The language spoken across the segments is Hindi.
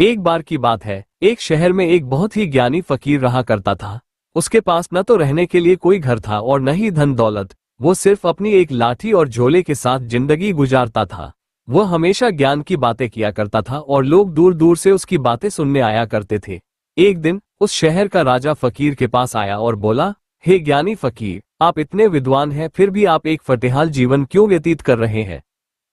एक बार की बात है, एक शहर में एक बहुत ही ज्ञानी फकीर रहा करता था। उसके पास न तो रहने के लिए कोई घर था और न ही धन दौलत। वो सिर्फ अपनी एक लाठी और झोले के साथ जिंदगी गुजारता था। वह हमेशा ज्ञान की बातें किया करता था और लोग दूर दूर से उसकी बातें सुनने आया करते थे। एक दिन उस शहर का राजा फकीर के पास आया और बोला, हे ज्ञानी फकीर, आप इतने विद्वान हैं फिर भी आप एक फटेहाल जीवन क्यों व्यतीत कर रहे हैं?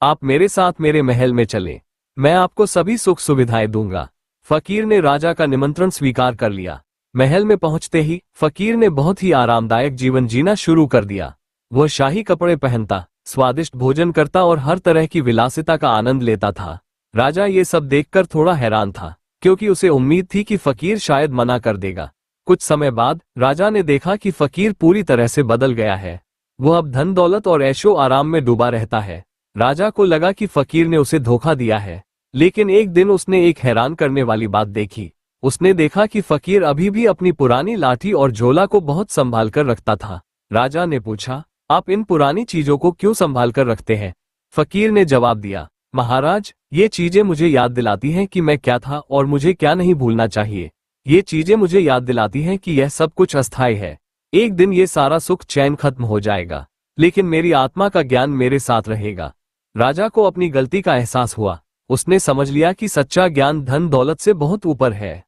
आप मेरे साथ मेरे महल में चलें। मैं आपको सभी सुख सुविधाएं दूंगा। फकीर ने राजा का निमंत्रण स्वीकार कर लिया। महल में पहुंचते ही फकीर ने बहुत ही आरामदायक जीवन जीना शुरू कर दिया। वह शाही कपड़े पहनता, स्वादिष्ट भोजन करता और हर तरह की विलासिता का आनंद लेता था। राजा ये सब देखकर थोड़ा हैरान था, क्योंकि उसे उम्मीद थी कि फकीर शायद मना कर देगा। कुछ समय बाद राजा ने देखा कि फकीर पूरी तरह से बदल गया है। वह अब धन दौलत और ऐशो आराम में डूबा रहता है। राजा को लगा कि फकीर ने उसे धोखा दिया है। लेकिन एक दिन उसने एक हैरान करने वाली बात देखी। उसने देखा कि फकीर अभी भी अपनी पुरानी लाठी और झोला को बहुत संभाल कर रखता था। राजा ने पूछा, आप इन पुरानी चीजों को क्यों संभाल कर रखते हैं? फकीर ने जवाब दिया, महाराज, ये चीजें मुझे याद दिलाती हैं कि मैं क्या था और मुझे क्या नहीं भूलना चाहिए। ये चीजें मुझे याद दिलाती हैं कि यह सब कुछ अस्थायी है। एक दिन ये सारा सुख चैन खत्म हो जाएगा, लेकिन मेरी आत्मा का ज्ञान मेरे साथ रहेगा। राजा को अपनी गलती का एहसास हुआ। उसने समझ लिया कि सच्चा ज्ञान धन दौलत से बहुत ऊपर है।